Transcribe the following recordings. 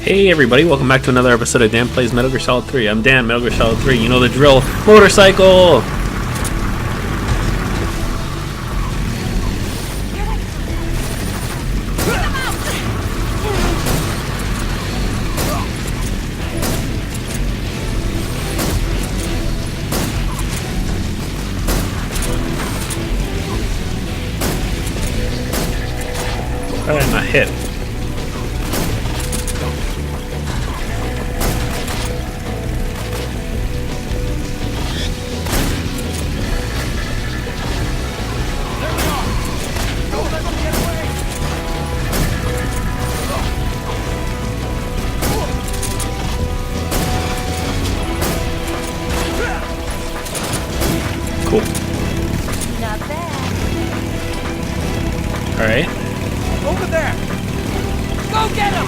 Hey everybody, welcome back to another episode of Dan Plays Metal Gear Solid 3. I'm Dan, Metal Gear Solid 3. You know the drill. Motorcycle! Why did I not hit? Cool. Not bad. Alright. Over there! Go get him!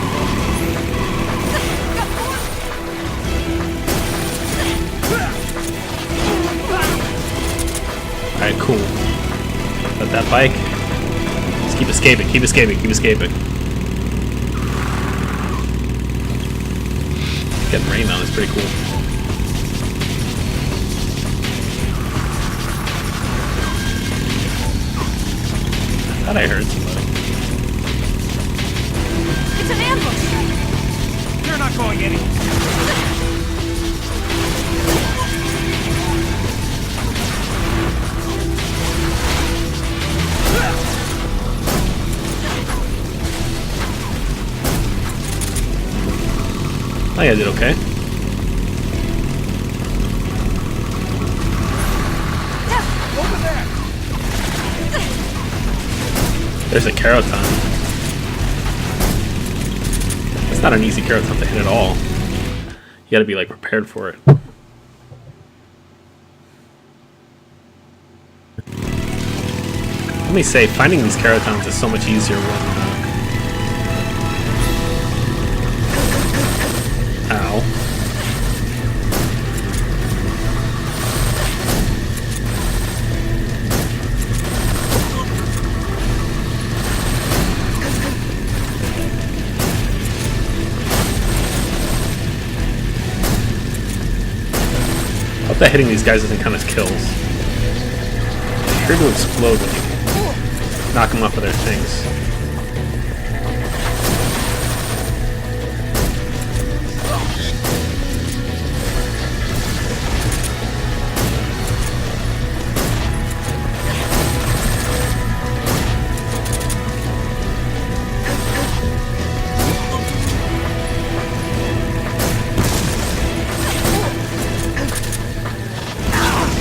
Alright, cool. Got that bike. Just keep escaping, keep escaping, keep escaping. Getting rain on is pretty cool. I thought I heard somebody. It's an ambush. You're not going anywhere. I think I did okay. Over there! There's a Keraton. It's not an easy Keraton to hit at all. You gotta be like prepared for it. Let me say, finding these Keratons is so much easier when ow. I hope that hitting these guys doesn't count as kills. They're sure to explode when you knock them off of their things.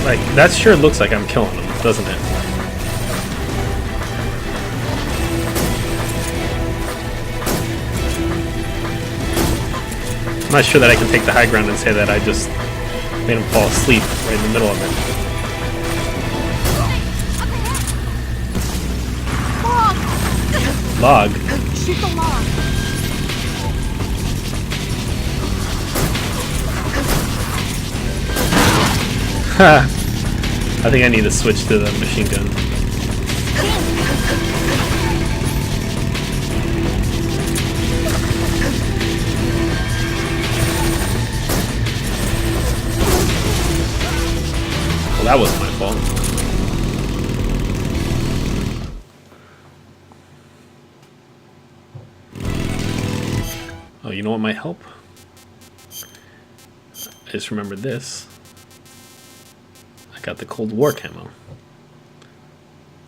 Like, that sure looks like I'm killing them, doesn't it? I'm not sure that I can take the high ground and say that I just made him fall asleep right in the middle of it. Log. Log? Shoot the log. Ha! I think I need to switch to the machine gun. Well, that wasn't my fault. Oh, you know what might help? I just remembered this. I got the Cold War camo.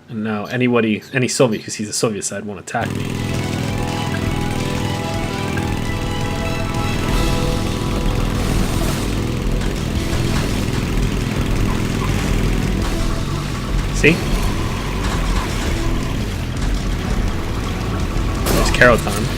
And now any Soviet who sees the Soviet side won't attack me. See? There's Keraton.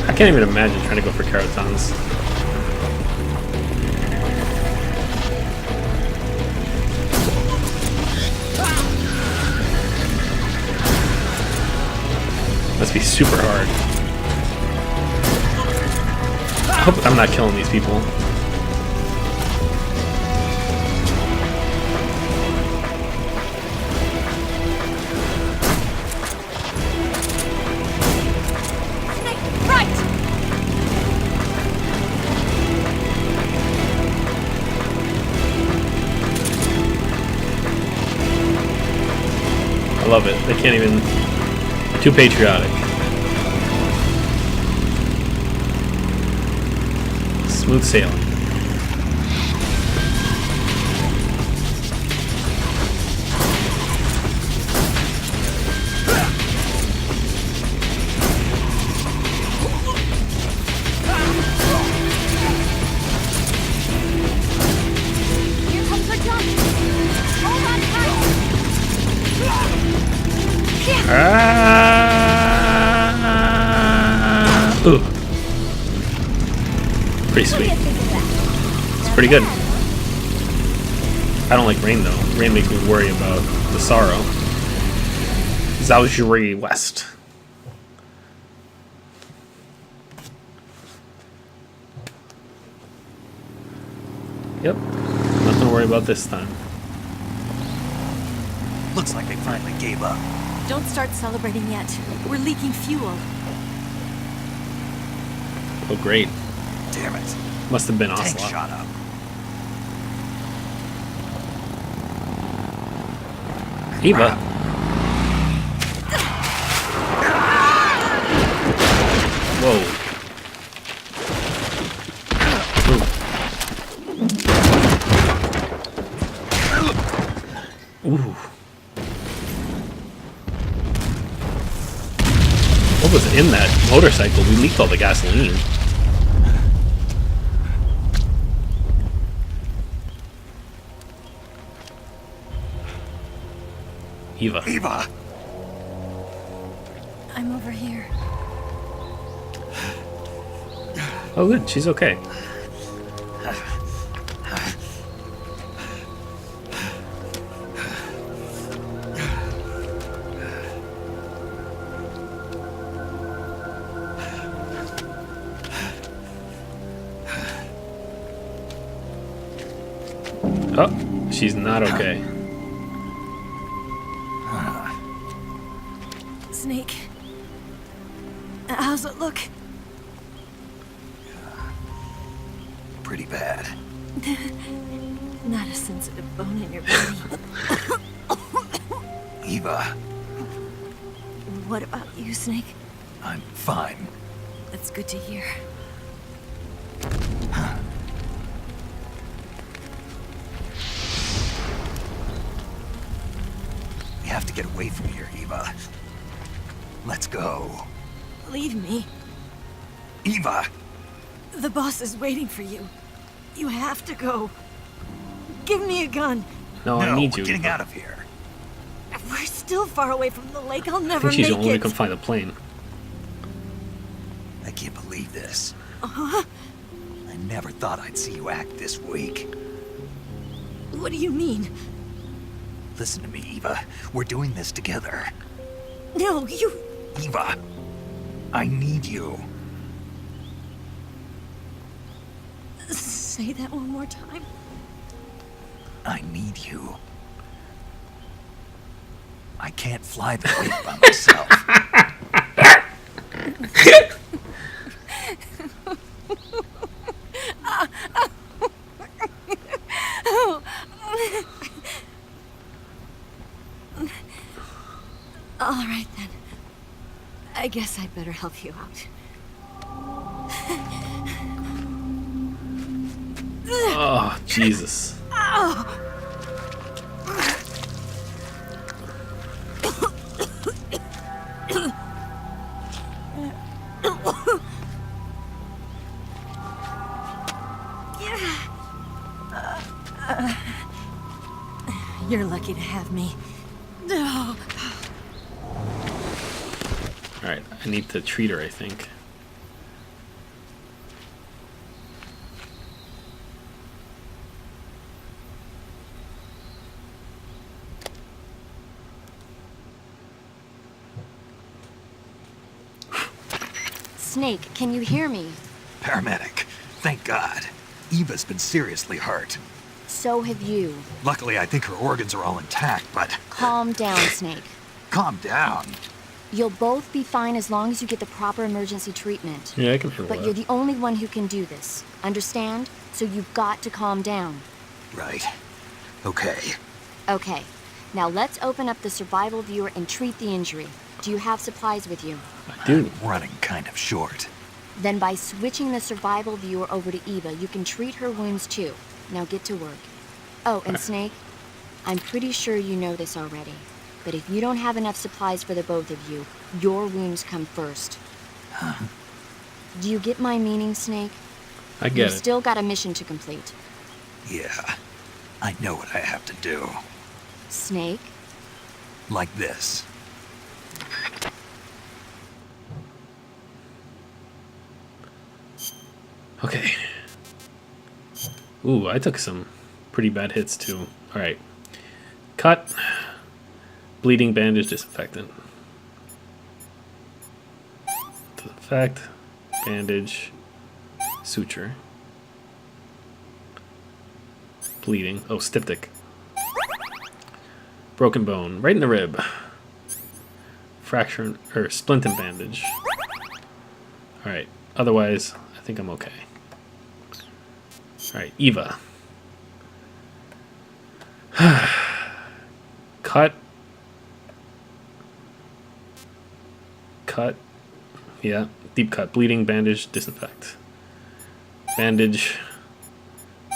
I can't even imagine trying to go for Keratons. Must be super hard. I hope I'm not killing these people. They can't even... Too patriotic. Smooth sailing. Here comes our jump. Hold on tight. Ooh. Pretty What do sweet. you think of that? It's pretty good. I don't like rain though. Rain makes me worry about the sorrow. Zaujury West. Yep. Nothing to worry about this time. Looks like they finally gave up. Don't start celebrating yet. We're leaking fuel. Oh great. Damn it. Must have been Tank Ocelot. shot up. Eva. Whoa. Ooh. Ooh. What was in that motorcycle? We leaked all the gasoline. Eva. Eva! I'm over here. Oh good, she's okay. Oh, she's not okay. Snake. How's it look? Pretty bad. Not a sensitive bone in your body. Eva, What about you, Snake? I'm fine. That's good to hear. We have to get away from here, Eva. Let's go. Leave me. Eva! The boss is waiting for you. You have to go. Give me a gun. No, I need you. We're getting Eva. out of here. We're still far away from the lake. I'll I never think she's the make only one it. who can find the plane. I can't believe this. Uh-huh. I never thought I'd see you act this weak. What do you mean? Listen to me, Eva. We're doing this together. No, you... Eva, I need you. Say that one more time. I need you. I can't fly the lake by myself. All right, then. I guess I'd better help you out. Oh, Jesus. You're lucky to have me. Oh. Alright, I need to treat her, I think. Snake, can you hear me? Paramedic, thank God. Eva's been seriously hurt. So have you. Luckily, I think her organs are all intact, but Calm down, Snake. calm down. You'll both be fine as long as you get the proper emergency treatment. Yeah, I can handle But that. you're the only one who can do this. Understand? So you've got to calm down. Right. Okay. Okay. Now let's open up the survival viewer and treat the injury. Do you have supplies with you? I do. I'm running kind of short. Then by switching the survival viewer over to Eva, you can treat her wounds too. Now get to work. Oh, and Snake, I'm pretty sure you know this already, but if you don't have enough supplies for the both of you, your wounds come first. Do you get my meaning, Snake? I get You've it. still got a mission to complete. Yeah, I know what I have to do. Snake? Like this. Okay. Ooh, I took some pretty bad hits too. Alright. Cut. Bleeding bandage disinfectant. Disinfect. Bandage. Suture. Bleeding. Oh, styptic. Broken bone. Right in the rib. Fracture or splint and bandage. Alright. Otherwise, I think I'm okay. Alright, Eva. Cut. Cut. Yeah, deep cut. Bleeding, bandage, disinfect. Bandage,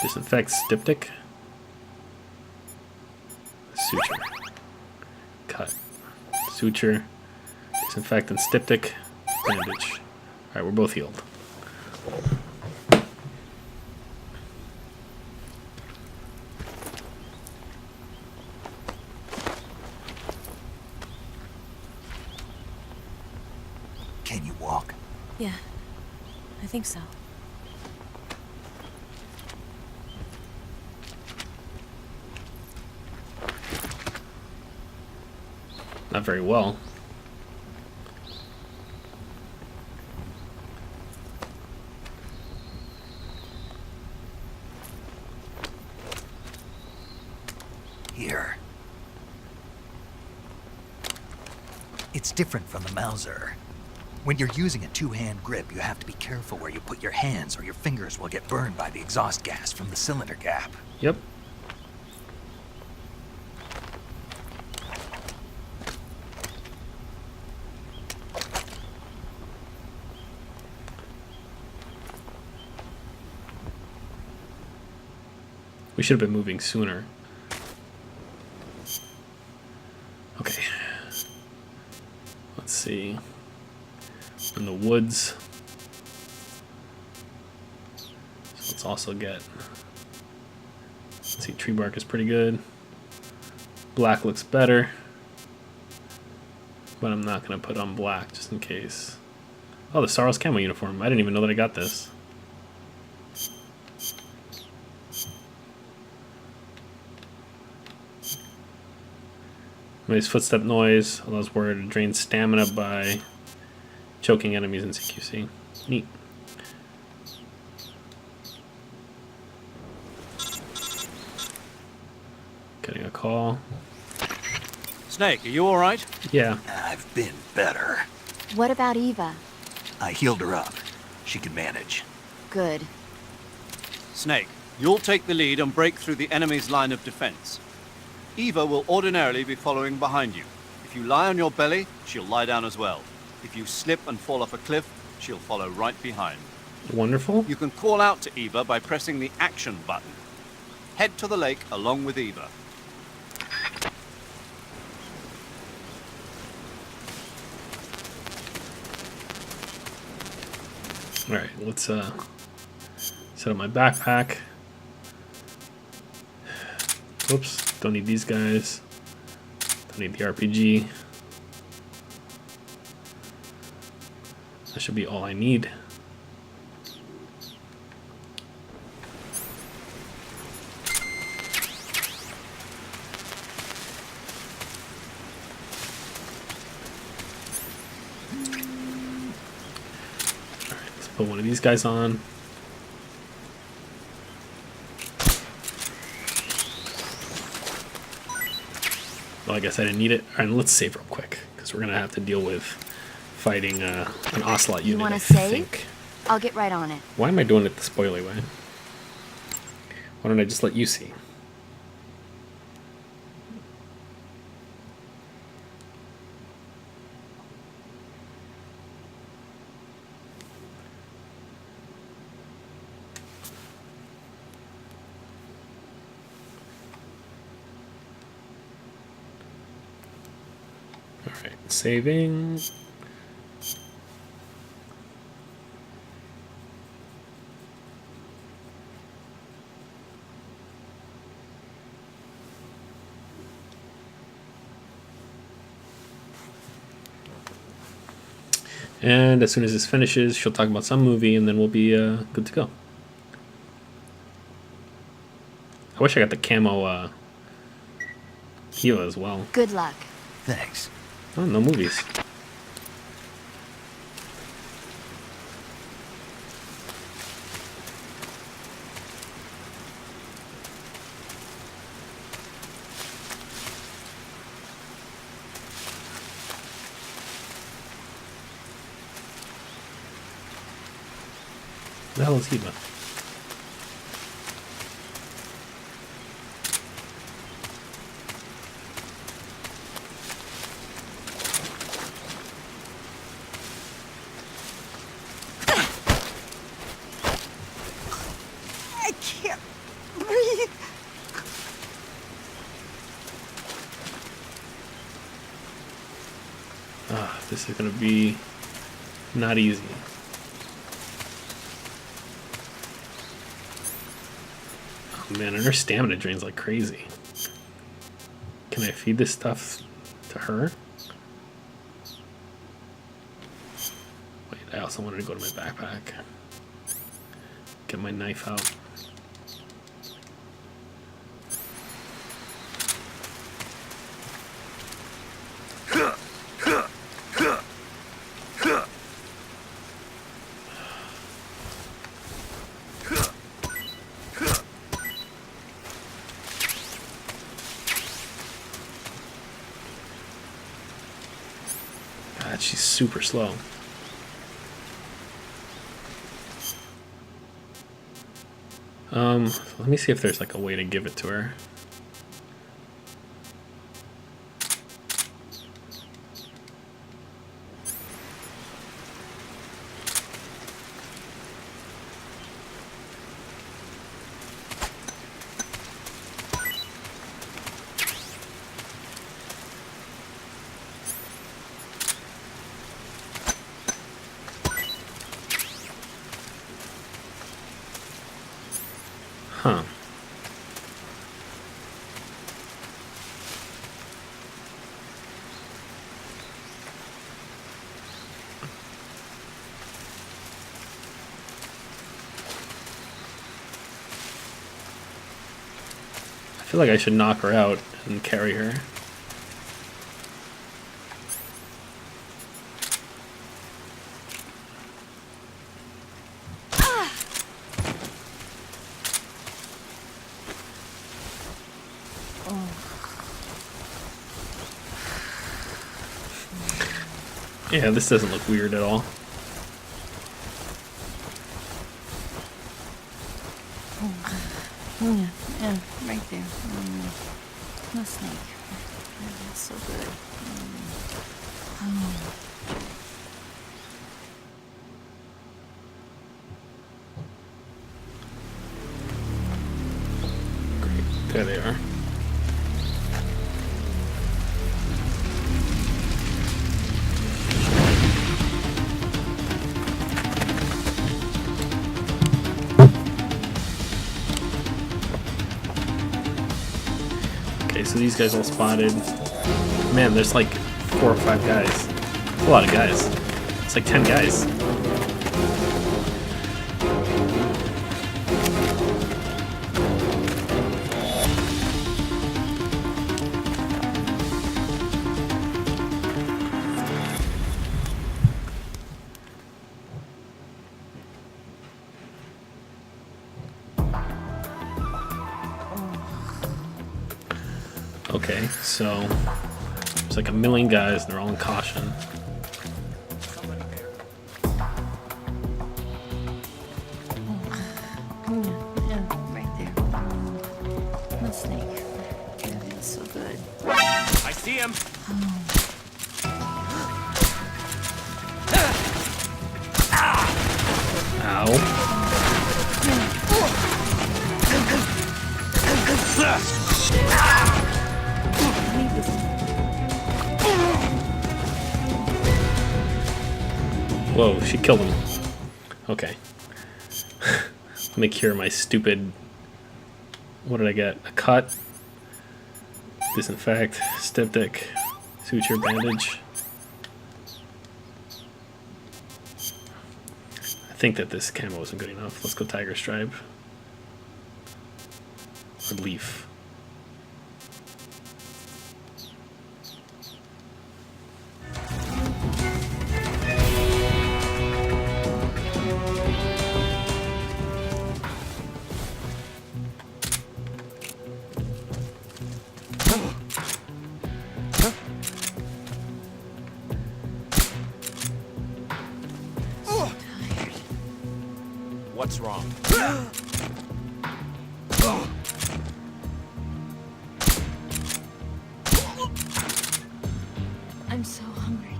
disinfect, styptic. Suture. Cut. Suture, disinfect, and styptic. Bandage. Alright, we're both healed. Can you walk? Yeah, I think so. Not very well. Here. It's different from the Mauser. When you're using a two-hand grip, you have to be careful where you put your hands or your fingers will get burned by the exhaust gas from the cylinder gap. Yep. We should have been moving sooner. Okay. Let's see. In the woods. So let's also get. Let's see, tree bark is pretty good. Black looks better. But I'm not going to put on black just in case. Oh, the Star Wars camo uniform. I didn't even know that I got this. Makes footstep noise, allows warrior to drain stamina by choking enemies in CQC. Neat. Getting a call. Snake, are you alright? Yeah. I've been better. What about Eva? I healed her up. She can manage. Good. Snake, you'll take the lead and break through the enemy's line of defense. Eva will ordinarily be following behind you. If you lie on your belly, she'll lie down as well. If you slip and fall off a cliff, she'll follow right behind. Wonderful. You can call out to Eva by pressing the action button. Head to the lake along with Eva. Alright, let's set up my backpack. Oops, don't need these guys. Don't need the RPG. That should be all I need. Alright, let's put one of these guys on. Well, I guess I didn't need it. Alright, let's save real quick, because we're going to have to deal with fighting an Ocelot unit, wanna I save? think. I'll get right on it. Why am I doing it the spoiler way? Why don't I just let you see? Alright, saving. And as soon as this finishes, she'll talk about some movie, and then we'll be good to go. I wish I got the camo Eva as well. Good luck. Thanks. Oh, no movies. The hell is Eva? I can't breathe. This is gonna be not easy. Oh man, and her stamina drains like crazy. Can I feed this stuff to her? Wait, I also wanted to go to my backpack. Get my knife out. God, she's super slow. Let me see if there's like a way to give it to her. Huh. I feel like I should knock her out and carry her. Yeah, this doesn't look weird at all. Yeah, right there. No snake. That's so good. Great. There they are. Okay, so these guys all spotted. Man, there's like 4 or 5 guys. That's a lot of guys. It's like 10 guys. Okay, so it's like 1 million guys, they're all in caution. Yeah, right there. No snake. That's so good. I see him. Ow. Whoa, she killed him. Okay. Let me cure my stupid... What did I get? A cut. Disinfect. Styptic. Suture bandage. I think that this camo wasn't good enough. Let's go Tiger Stripe. Or Leaf. What's wrong? I'm so hungry.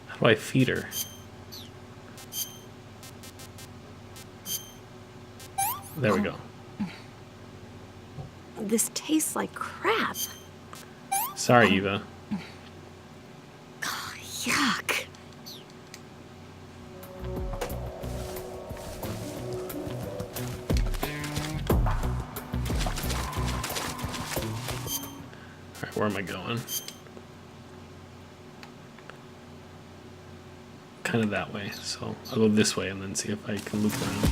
How do I feed her? There we go. This tastes like crap. Sorry, Eva. Yuck. Alright, where am I going? Kind of that way, so I'll go this way and then see if I can loop around.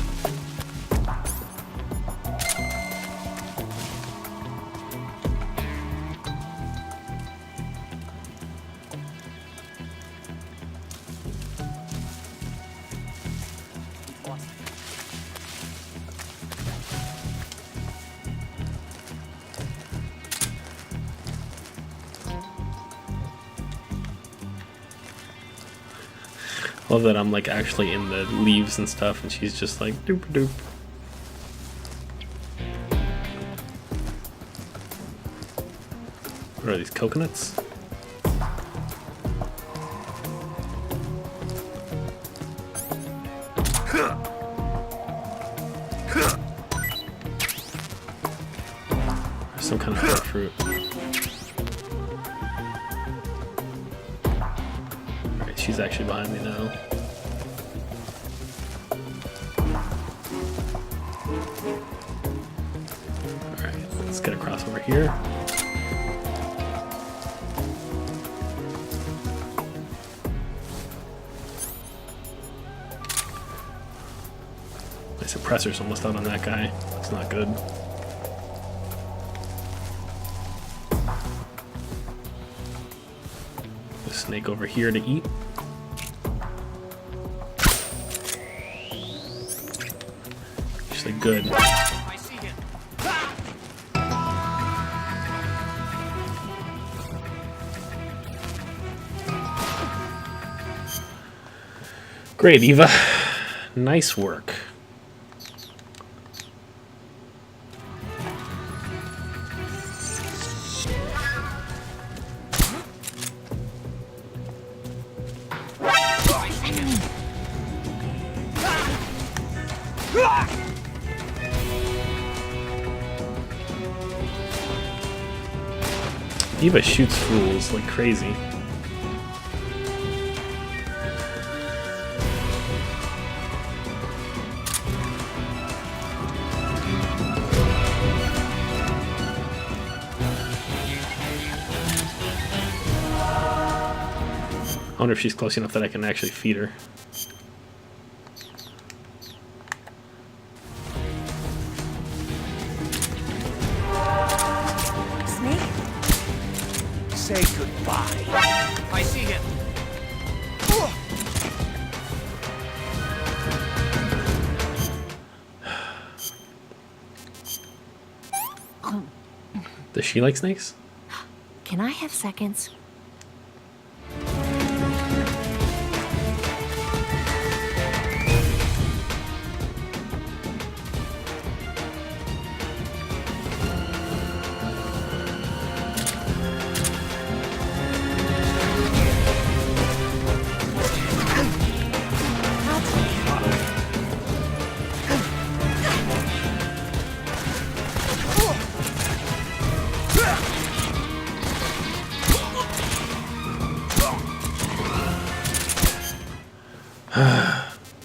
Love that I'm like actually in the leaves and stuff, and she's just like doop doop. What are these, coconuts? Some kind of hard fruit. Alright, she's actually behind me now. Alright, let's get across over here. My suppressor's almost out on that guy. It's not good. Snake over here to eat. Actually good. I see him. Great, Eva. Nice work. Eva shoots fools like crazy. I wonder if she's close enough that I can actually feed her. Snake? Say goodbye. I see him. Does she like snakes? Can I have seconds?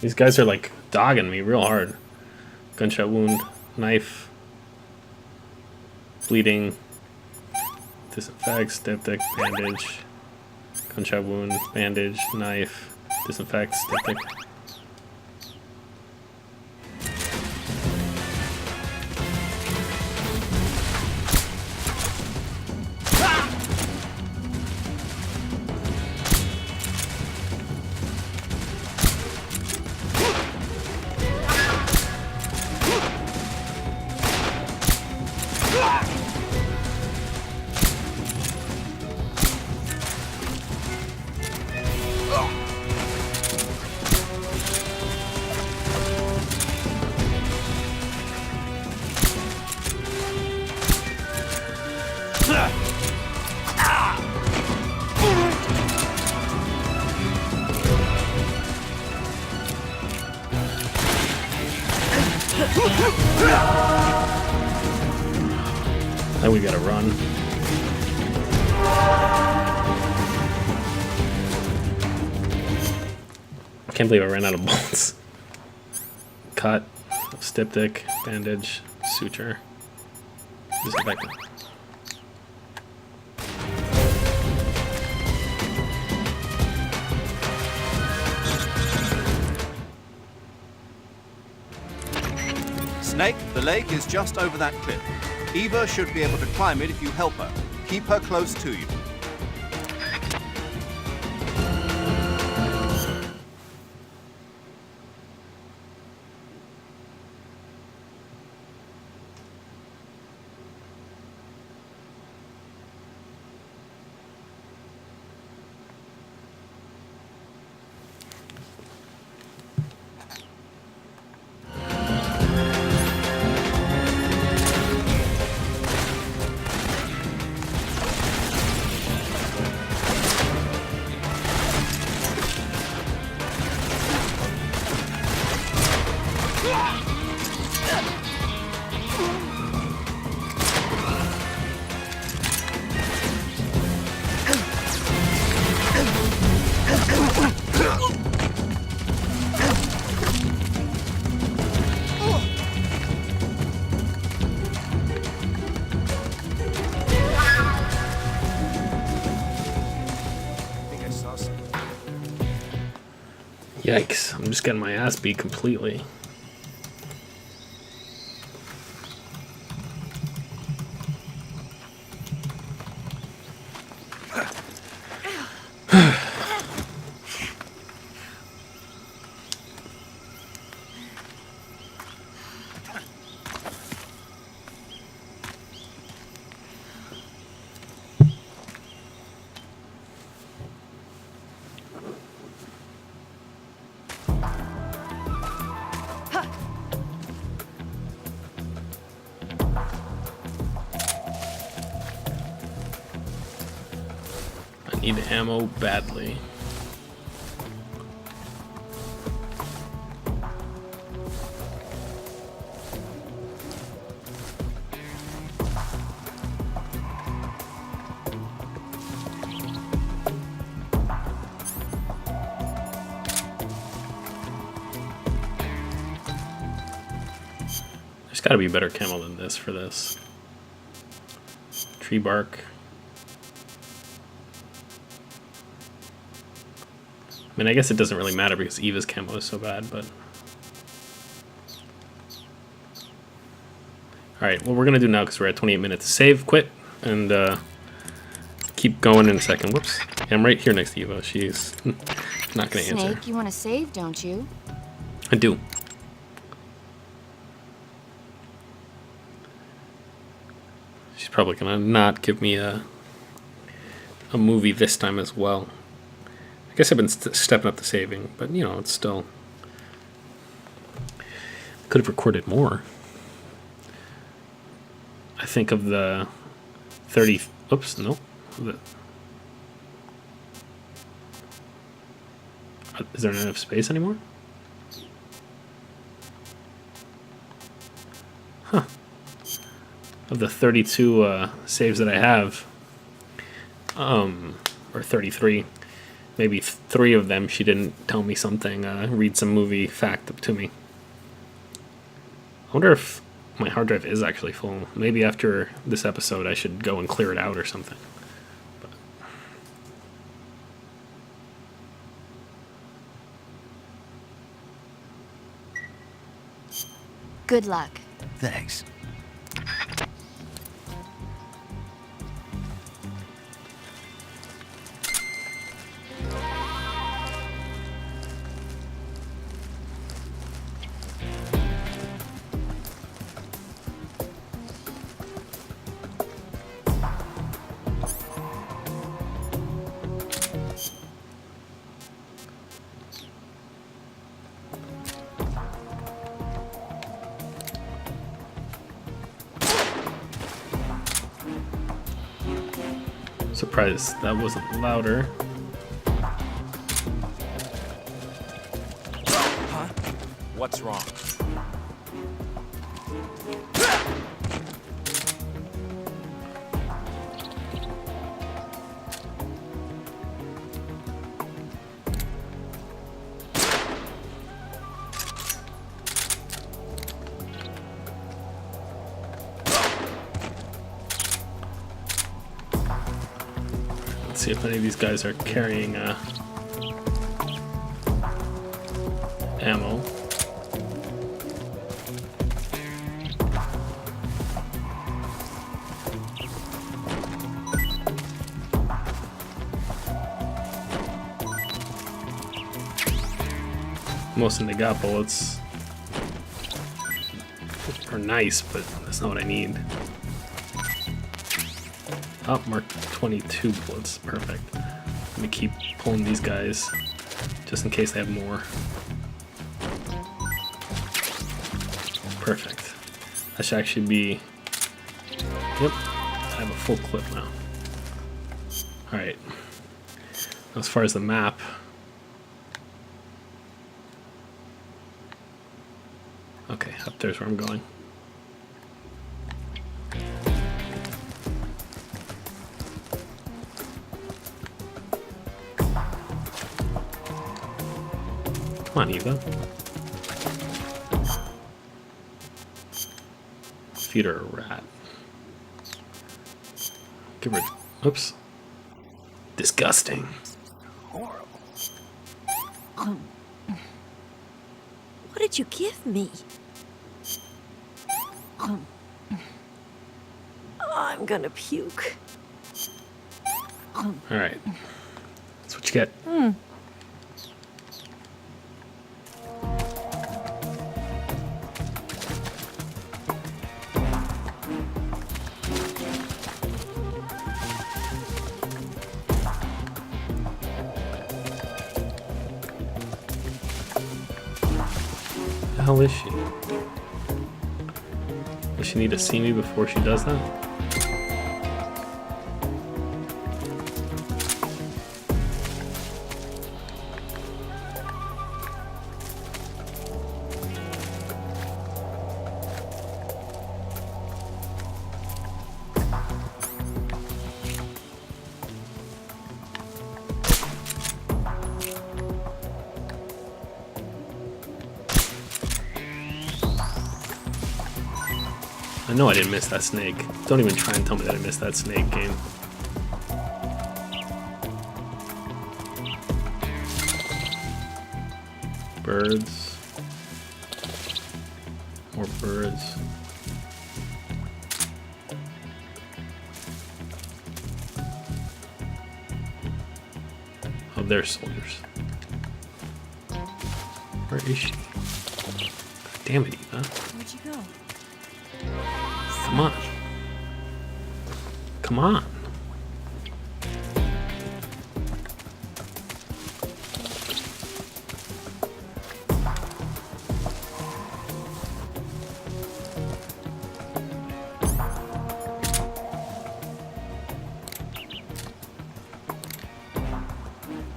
These guys are like dogging me real hard. Gunshot wound, knife, bleeding, disinfect, styptic, bandage, gunshot wound, bandage, knife, disinfect, styptic. Now we gotta run. I can't believe I ran out of bullets. Cut, styptic, bandage, suture, disinfectant. Snake, the lake is just over that cliff. Eva should be able to climb it if you help her. Keep her close to you. Yikes, I'm just getting my ass beat completely. I need ammo badly. There's gotta be better camo than this for this. Tree bark. I mean, I guess it doesn't really matter because Eva's camo is so bad, but... Alright, what we're gonna do now, because we're at 28 minutes, save, quit, and keep going in a second. Whoops. Yeah, I'm right here next to Eva. She's not gonna answer. Snake, you want to save, don't you? I do. She's probably gonna not give me a movie this time as well. I guess I've been stepping up the saving, but you know, it's still... Could have recorded more. I think of the 30... Oops, no. Is there not enough space anymore? Huh. Of the 32 saves that I have, or 33, maybe 3 of them she didn't tell me something, read some movie fact to me. I wonder if my hard drive is actually full. Maybe after this episode I should go and clear it out or something. But Good luck. Thanks. surprised that wasn't louder. What's wrong? Let's see if any of these guys are carrying ammo. Most of them got bullets. Are nice, but that's not what I need. Oh, mark 22 bullets. Perfect. Let me keep pulling these guys just in case they have more. Perfect. That should actually be... Yep, I have a full clip now. Alright. As far as the map... Okay, up there's where I'm going. Come on, Eva. Feed her a rat. Give her... Oops. Disgusting. Horrible. What did you give me? I'm gonna puke. Alright. That's what you get. The hell is she? Does she need to see me before she does that? I know I didn't miss that snake. Don't even try and tell me that I missed that snake, game. Birds. More birds. Oh, they're soldiers. Where is she? God damn it, Eva. Where'd you go? Come on. Come on.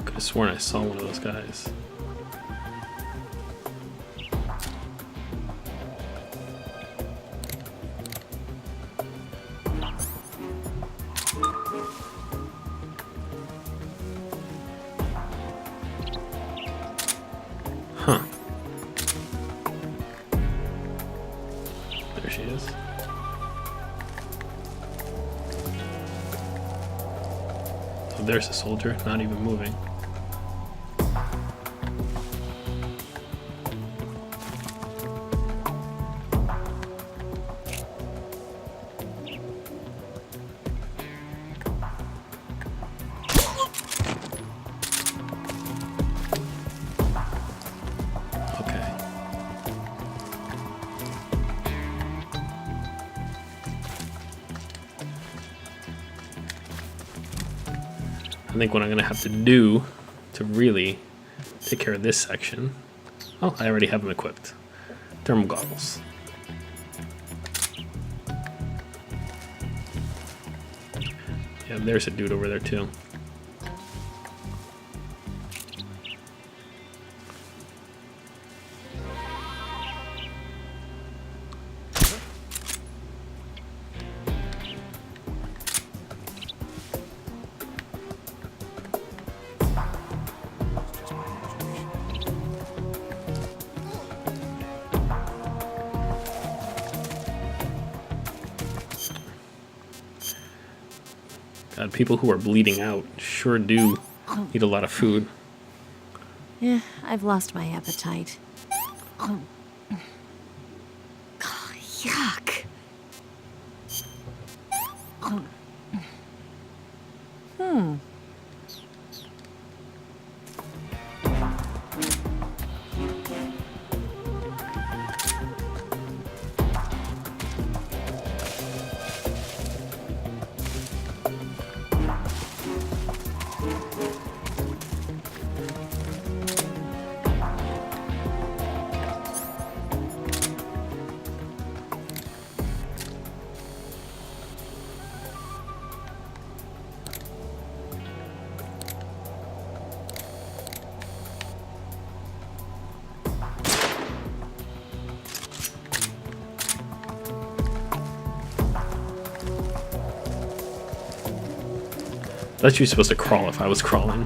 Could have sworn I saw one of those guys. she is. Oh, there's a soldier, not even moving. Okay. I think what I'm gonna have to do to really take care of this section. Oh, I already have them equipped. Thermal goggles. Yeah, there's a dude over there too. God, people who are bleeding out sure do eat a lot of food. Yeah, I've lost my appetite. Yuck. I thought you were supposed to crawl if I was crawling.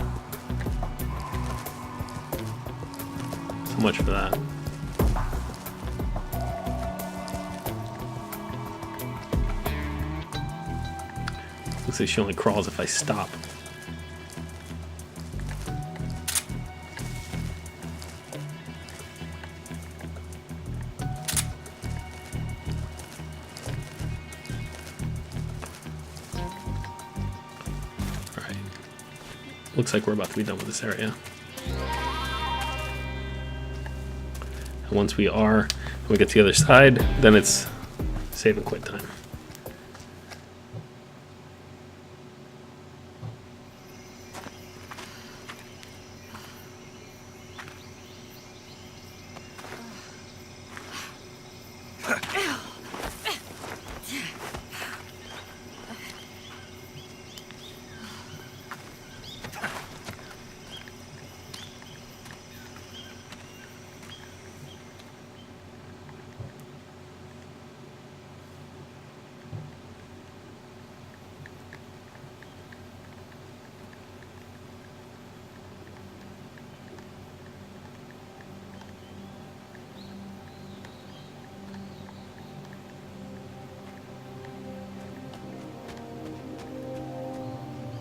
So much for that. Looks like she only crawls if I stop. Alright. Looks like we're about to be done with this area. And once we are, when we get to the other side, then it's save and quit time.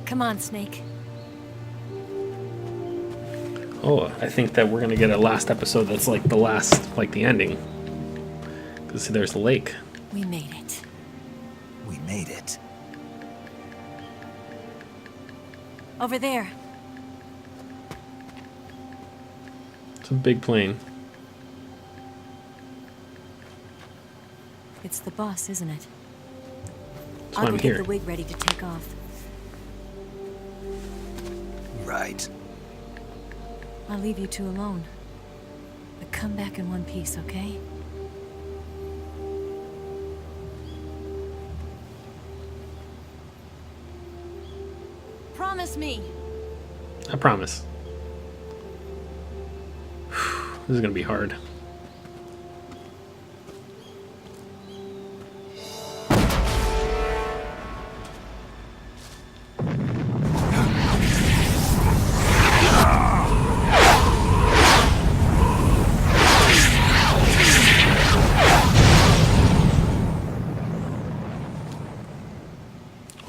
Come on, Snake. Oh, I think that we're gonna get a last episode that's like the last, like the ending. Because there's the lake. We made it. We made it. Over there. It's a big plane. It's the boss, isn't it? That's why I'll I'm go get here. the wig ready to take off. Right. I'll leave you two alone. But come back in one piece, okay? Promise me. I promise. This is gonna be hard.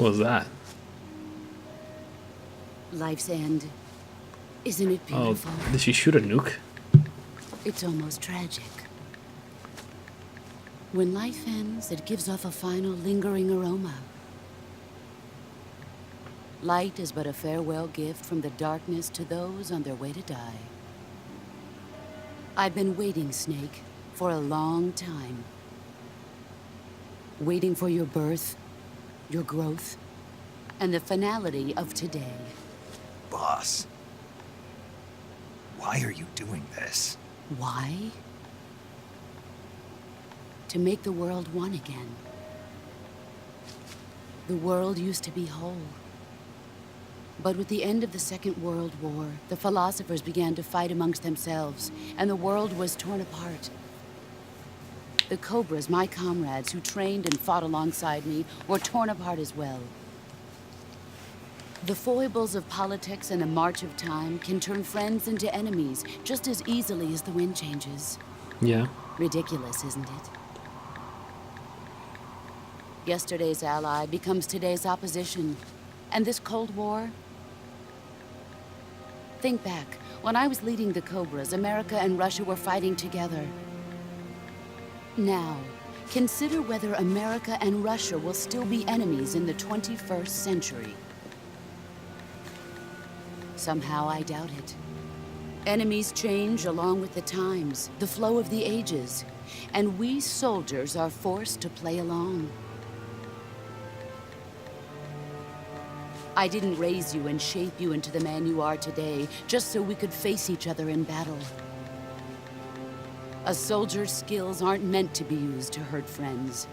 What was that? Life's end. Isn't it Oh, beautiful? did she shoot a nuke? It's almost tragic. When life ends, it gives off a final lingering aroma. Light is but a farewell gift from the darkness to those on their way to die. I've been waiting, Snake, for a long time. Waiting for your birth, your growth, and the finality of today. Boss, why are you doing this? Why? To make the world one again. The world used to be whole. But with the end of the Second World War, the philosophers began to fight amongst themselves, and the world was torn apart. The Cobras, my comrades who trained and fought alongside me, were torn apart as well. The foibles of politics and the march of time can turn friends into enemies just as easily as the wind changes. Yeah. Ridiculous, isn't it? Yesterday's ally becomes today's opposition. And this Cold War? Think back. When I was leading the Cobras, America and Russia were fighting together. Now, consider whether America and Russia will still be enemies in the 21st century. Somehow I doubt it. Enemies change along with the times, the flow of the ages, and we soldiers are forced to play along. I didn't raise you and shape you into the man you are today just so we could face each other in battle. A soldier's skills aren't meant to be used to hurt friends.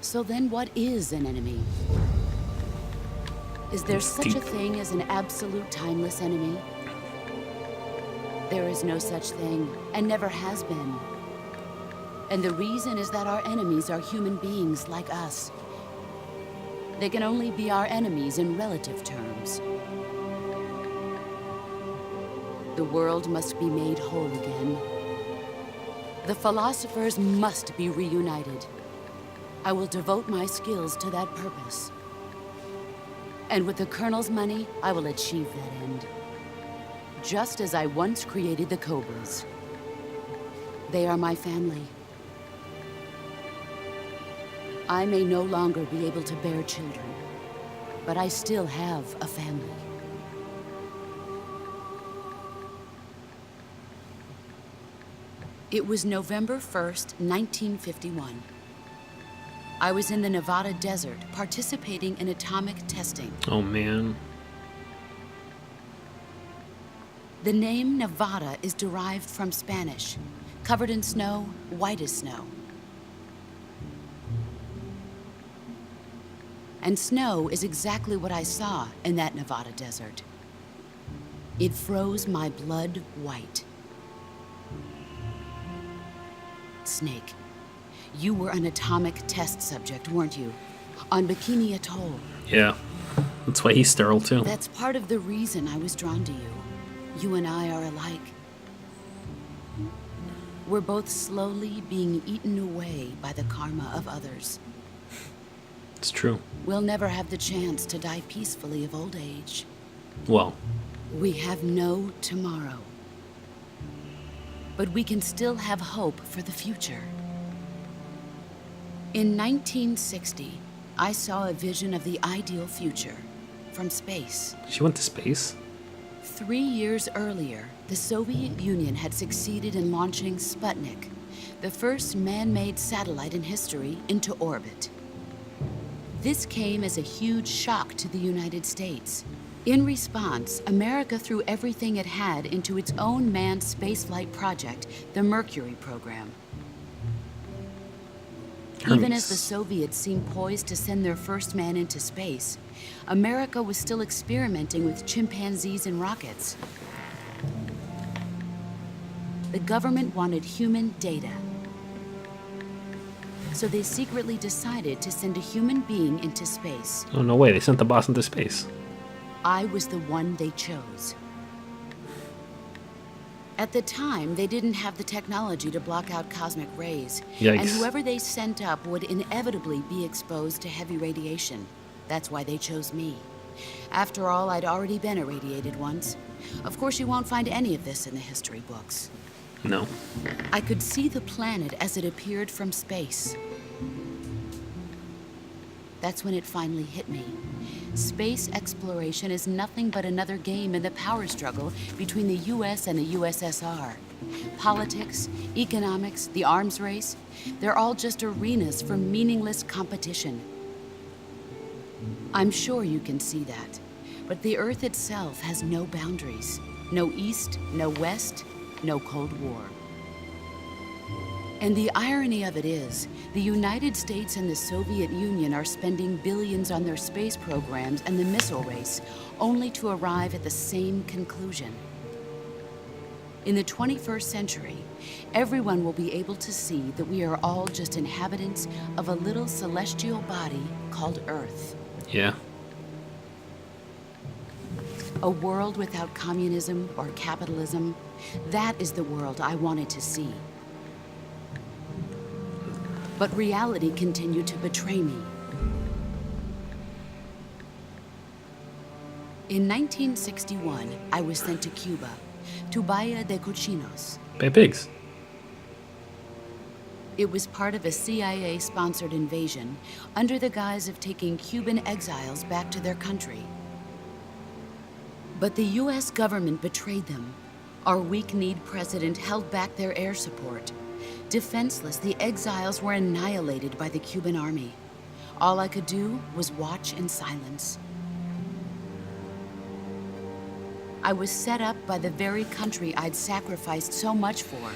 So then what is an enemy? Is there such a thing as an absolute timeless enemy? There is no such thing, and never has been. And the reason is that our enemies are human beings like us. They can only be our enemies in relative terms. The world must be made whole again. The philosophers must be reunited. I will devote my skills to that purpose. And with the Colonel's money, I will achieve that end. Just as I once created the Cobras. They are my family. I may no longer be able to bear children, but I still have a family. It was November 1st, 1951. I was in the Nevada desert participating in atomic testing. Oh, man. The name Nevada is derived from Spanish, covered in snow, white as snow. And snow is exactly what I saw in that Nevada desert. It froze my blood white. Snake, you were an atomic test subject, weren't you? On Bikini Atoll. Yeah. That's why he's sterile, too. That's part of the reason I was drawn to you. You and I are alike. We're both slowly being eaten away by the karma of others. It's true. We'll never have the chance to die peacefully of old age. Well, We have no tomorrow. But we can still have hope for the future. In 1960, I saw a vision of the ideal future from space. she went to space? 3 years earlier, the Soviet Union had succeeded in launching Sputnik, the first man-made satellite in history, into orbit. This came as a huge shock to the United States. In response, America threw everything it had into its own manned spaceflight project, the Mercury program. Even as the Soviets seemed poised to send their first man into space, America was still experimenting with chimpanzees and rockets. The government wanted human data. So they secretly decided to send a human being into space. Oh, no way. They sent the boss into space. I was the one they chose. At the time, they didn't have the technology to block out cosmic rays. Yikes. And whoever they sent up would inevitably be exposed to heavy radiation. That's why they chose me. After all, I'd already been irradiated once. Of course, you won't find any of this in the history books. No. I could see the planet as it appeared from space. That's when it finally hit me. Space exploration is nothing but another game in the power struggle between the US and the USSR. Politics, economics, the arms race, they're all just arenas for meaningless competition. I'm sure you can see that, but the Earth itself has no boundaries. No East, no West, no Cold War. And the irony of it is, the United States and the Soviet Union are spending billions on their space programs and the missile race, only to arrive at the same conclusion. In the 21st century, everyone will be able to see that we are all just inhabitants of a little celestial body called Earth. Yeah. A world without communism or capitalism, that is the world I wanted to see. But reality continued to betray me. In 1961, I was sent to Cuba, to Bahia de Cochinos. Bay Pigs. It was part of a CIA-sponsored invasion under the guise of taking Cuban exiles back to their country. But the US government betrayed them. Our weak-kneed president held back their air support. Defenseless, the exiles were annihilated by the Cuban army. All I could do was watch in silence. I was set up by the very country I'd sacrificed so much for,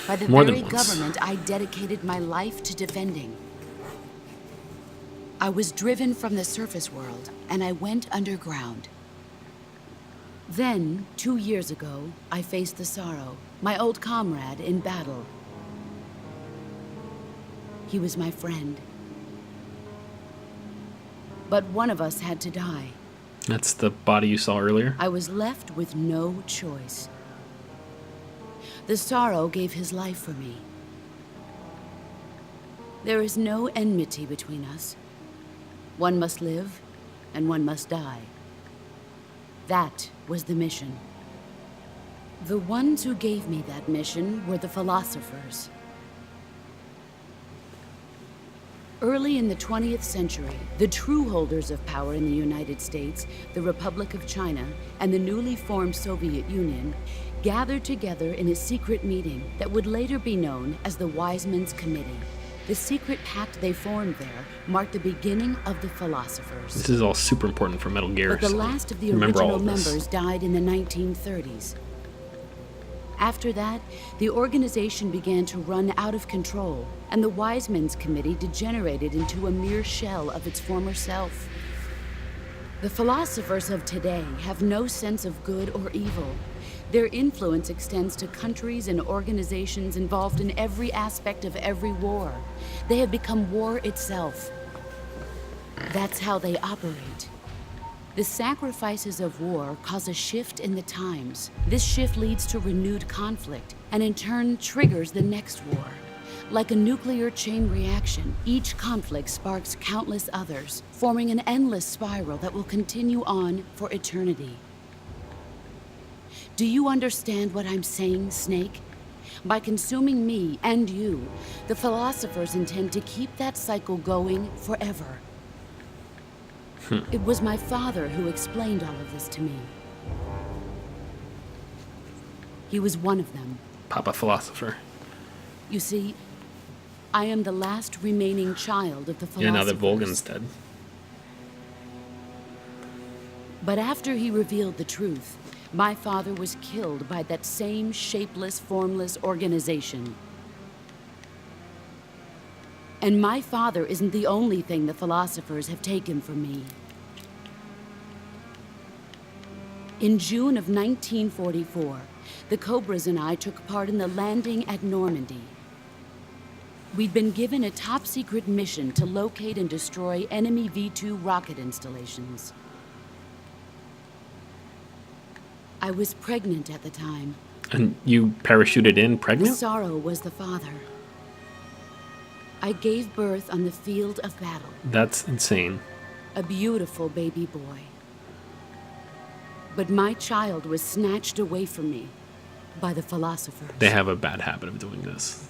by the More than very once. government I dedicated my life to defending. I was driven from the surface world, and I went underground. Then, 2 years ago, I faced the Sorrow, my old comrade in battle. He was my friend. But one of us had to die. That's the body you saw earlier. I was left with no choice. The Sorrow gave his life for me. There is no enmity between us. One must live, and one must die. That was the mission. The ones who gave me that mission were the philosophers. Early in the 20th century, the true holders of power in the United States, the Republic of China, and the newly formed Soviet Union gathered together in a secret meeting that would later be known as the Wise Men's Committee. The secret pact they formed there marked the beginning of the philosophers. This is all super important for Metal Gear. But the so last of the remember all original of this. members died in the 1930s. After that, the organization began to run out of control, and the Wise Men's Committee degenerated into a mere shell of its former self. The philosophers of today have no sense of good or evil. Their influence extends to countries and organizations involved in every aspect of every war. They have become war itself. That's how they operate. The sacrifices of war cause a shift in the times. This shift leads to renewed conflict, and in turn triggers the next war. Like a nuclear chain reaction, each conflict sparks countless others, forming an endless spiral that will continue on for eternity. Do you understand what I'm saying, Snake? By consuming me and you, the philosophers intend to keep that cycle going forever. It was my father who explained all of this to me. He was one of them. Papa Philosopher. You see, I am the last remaining child of the philosophers. Yeah, now that Volgan's dead. But after he revealed the truth, my father was killed by that same shapeless, formless organization. And my father isn't the only thing the philosophers have taken from me. In June of 1944, the Cobras and I took part in the landing at Normandy. We'd been given a top-secret mission to locate and destroy enemy V-2 rocket installations. I was pregnant at the time. And you parachuted in pregnant? Sorrow was the father. I gave birth on the field of battle. That's insane. A beautiful baby boy. But my child was snatched away from me by the philosophers. They have a bad habit of doing this.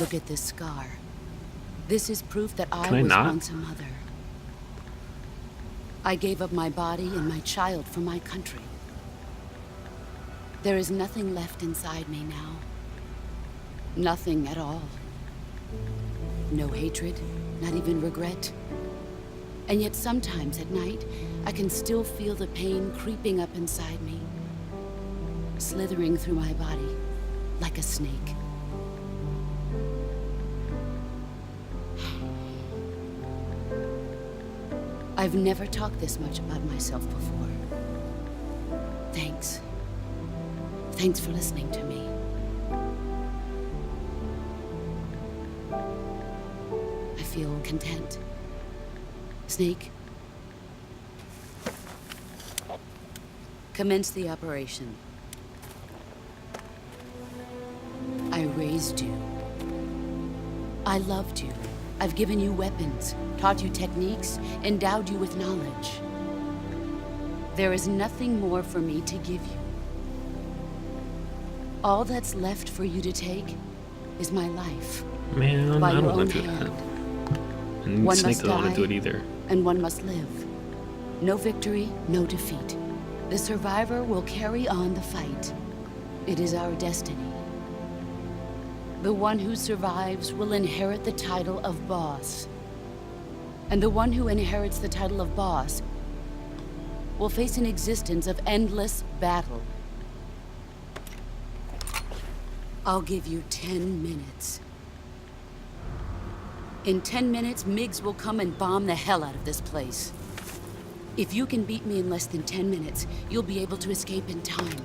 Look at this scar. This is proof that I Can I was not? once a mother. I gave up my body and my child for my country. There is nothing left inside me now. Nothing at all. No hatred, not even regret. And yet sometimes at night, I can still feel the pain creeping up inside me, slithering through my body like a snake. I've never talked this much about myself before. Thanks. Thanks for listening to me. I feel content. Snake, commence the operation. I raised you. I loved you. I've given you weapons, taught you techniques, endowed you with knowledge. There is nothing more for me to give you. All that's left for you to take is my life. Man, By I your don't own want to do hand. that. And One Snake must doesn't want to do die. it either. And one must live. No victory, no defeat. The survivor will carry on the fight. It is our destiny. The one who survives will inherit the title of boss. And the one who inherits the title of boss will face an existence of endless battle. I'll give you 10 minutes. In 10 minutes, Miggs will come and bomb the hell out of this place. If you can beat me in less than 10 minutes, you'll be able to escape in time.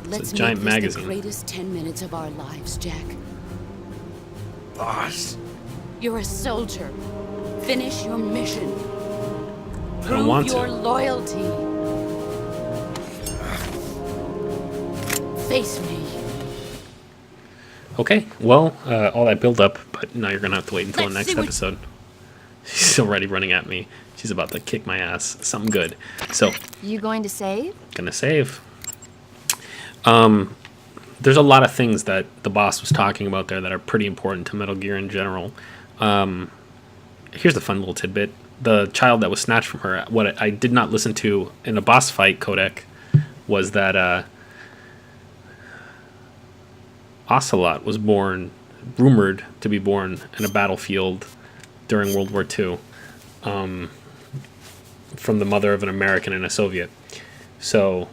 Let's giant make this magazine. the greatest 10 minutes of our lives, Jack. Boss. You're a soldier. Finish your mission. I don't Prove want your to. loyalty. Face me. Okay, well, all that build up, but now you're going to have to wait until the Let's next see what- episode. She's already running at me. She's about to kick my ass. Something good. So, You going to save? gonna save. There's a lot of things that the boss was talking about there that are pretty important to Metal Gear in general. Here's a fun little tidbit. The child that was snatched from her, what I did not listen to in a boss fight codec was that Ocelot was born, rumored to be born in a battlefield during World War II, from the mother of an American and a Soviet. So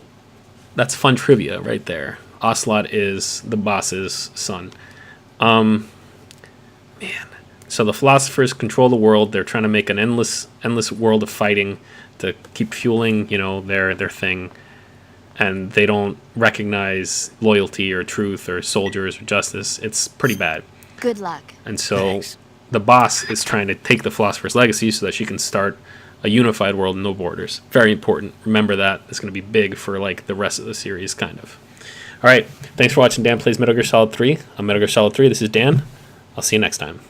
that's fun trivia right there. Ocelot is the boss's son. Man. So the philosophers control the world. They're trying to make an endless world of fighting to keep fueling, their thing. And they don't recognize loyalty or truth or soldiers or justice. It's pretty bad. Good luck. And so Thanks. the boss is trying to take the philosopher's legacy so that she can start a unified world, no borders. Very important. Remember that. It's going to be big for like the rest of the series, kind of. All right. Thanks for watching Dan Plays Metal Gear Solid 3. I'm Metal Gear Solid 3. This is Dan. I'll see you next time.